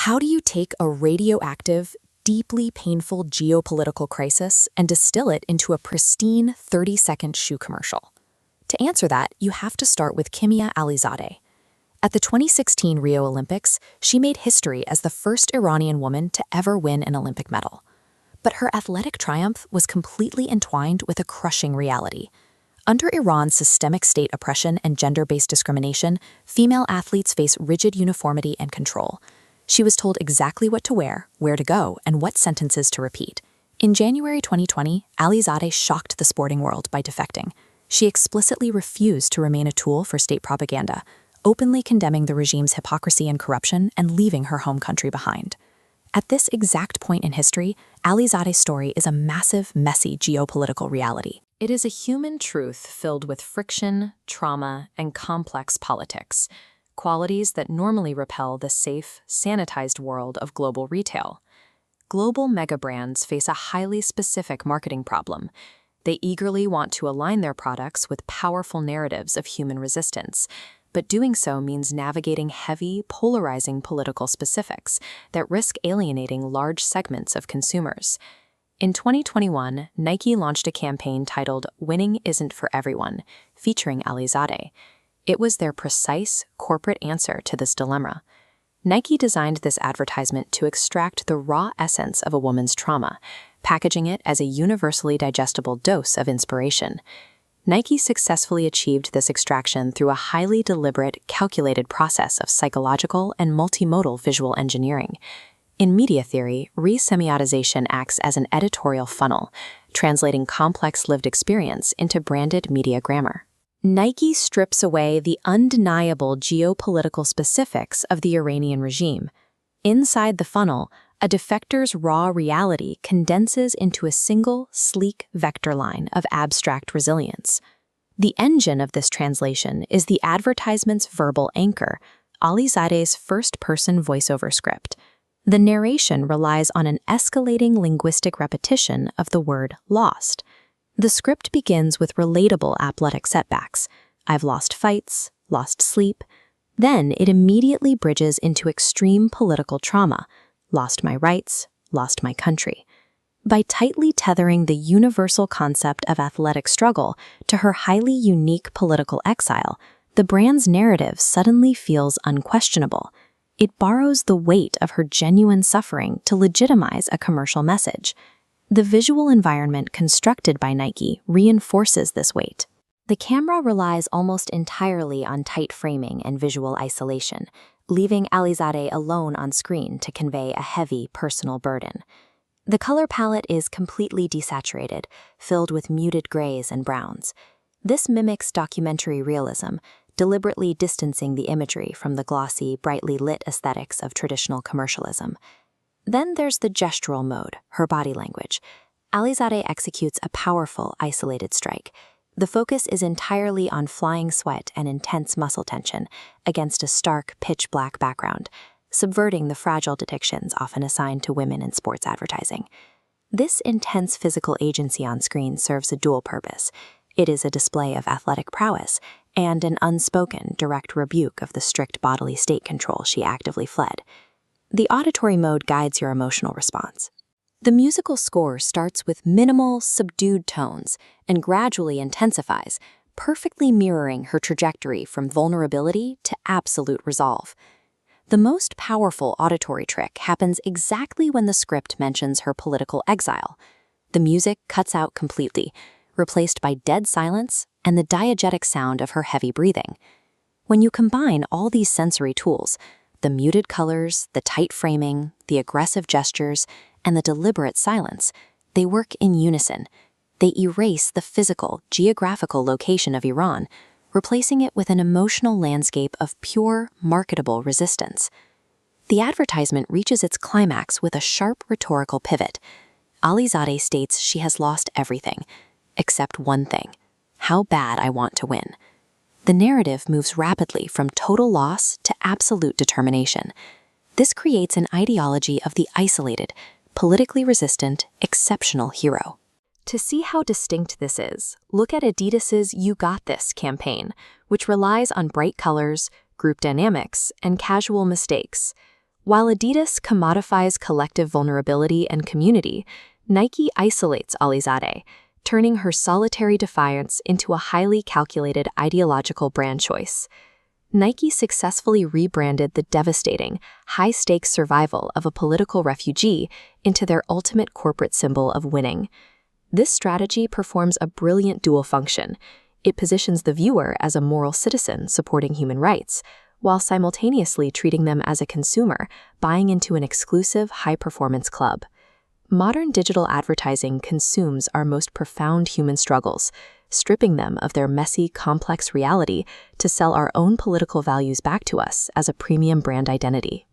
How do you take a radioactive, deeply painful geopolitical crisis and distill it into a pristine 30-second shoe commercial? To answer that, you have to start with Kimia Alizadeh. At the 2016 Rio Olympics, she made history as the first Iranian woman to ever win an Olympic medal. But her athletic triumph was completely entwined with a crushing reality. Under Iran's systemic state oppression and gender-based discrimination, female athletes face rigid uniformity and control. She was told exactly what to wear, where to go, and what sentences to repeat. In January 2020, Alizadeh shocked the sporting world by defecting. She explicitly refused to remain a tool for state propaganda, openly condemning the regime's hypocrisy and corruption and leaving her home country behind. At this exact point in history, Alizadeh's story is a massive, messy geopolitical reality. It is a human truth filled with friction, trauma, and complex politics, qualities that normally repel the safe, sanitized world of global retail. Global megabrands face a highly specific marketing problem. They eagerly want to align their products with powerful narratives of human resistance, but doing so means navigating heavy, polarizing political specifics that risk alienating large segments of consumers. In 2021, Nike launched a campaign titled "Winning Isn't for Everyone," featuring Alizadeh. It was their precise, corporate answer to this dilemma. Nike designed this advertisement to extract the raw essence of a woman's trauma, packaging it as a universally digestible dose of inspiration. Nike successfully achieved this extraction through a highly deliberate, calculated process of psychological and multimodal visual engineering. In media theory, re-semiotization acts as an editorial funnel, translating complex lived experience into branded media grammar. Nike strips away the undeniable geopolitical specifics of the Iranian regime. Inside the funnel, a defector's raw reality condenses into a single, sleek vector line of abstract resilience. The engine of this translation is the advertisement's verbal anchor, Alizadeh's first-person voiceover script. The narration relies on an escalating linguistic repetition of the word lost. The script begins with relatable athletic setbacks. I've lost fights, lost sleep. Then it immediately bridges into extreme political trauma. Lost my rights, lost my country. By tightly tethering the universal concept of athletic struggle to her highly unique political exile, the brand's narrative suddenly feels unquestionable. It borrows the weight of her genuine suffering to legitimize a commercial message. The visual environment constructed by Nike reinforces this weight. The camera relies almost entirely on tight framing and visual isolation, leaving Alizadeh alone on screen to convey a heavy personal burden. The color palette is completely desaturated, filled with muted grays and browns. This mimics documentary realism, deliberately distancing the imagery from the glossy, brightly lit aesthetics of traditional commercialism. Then there's the gestural mode, her body language. Alizadeh executes a powerful, isolated strike. The focus is entirely on flying sweat and intense muscle tension against a stark, pitch-black background, subverting the fragile depictions often assigned to women in sports advertising. This intense physical agency on screen serves a dual purpose. It is a display of athletic prowess and an unspoken, direct rebuke of the strict bodily state control she actively fled. The auditory mode guides your emotional response. The musical score starts with minimal, subdued tones and gradually intensifies, perfectly mirroring her trajectory from vulnerability to absolute resolve. The most powerful auditory trick happens exactly when the script mentions her political exile. The music cuts out completely, replaced by dead silence and the diegetic sound of her heavy breathing. When you combine all these sensory tools, the muted colors, the tight framing, the aggressive gestures, and the deliberate silence, they work in unison. They erase the physical, geographical location of Iran, replacing it with an emotional landscape of pure, marketable resistance. The advertisement reaches its climax with a sharp rhetorical pivot. Alizadeh states she has lost everything, except one thing: how bad I want to win. The narrative moves rapidly from total loss to absolute determination. This creates an ideology of the isolated, politically resistant, exceptional hero. To see how distinct this is, look at Adidas's "You Got This" campaign, which relies on bright colors, group dynamics, and casual mistakes. While Adidas commodifies collective vulnerability and community, Nike isolates Alizadeh, turning her solitary defiance into a highly calculated ideological brand choice. Nike successfully rebranded the devastating, high-stakes survival of a political refugee into their ultimate corporate symbol of winning. This strategy performs a brilliant dual function. It positions the viewer as a moral citizen supporting human rights, while simultaneously treating them as a consumer buying into an exclusive high-performance club. Modern digital advertising consumes our most profound human struggles, stripping them of their messy, complex reality to sell our own political values back to us as a premium brand identity.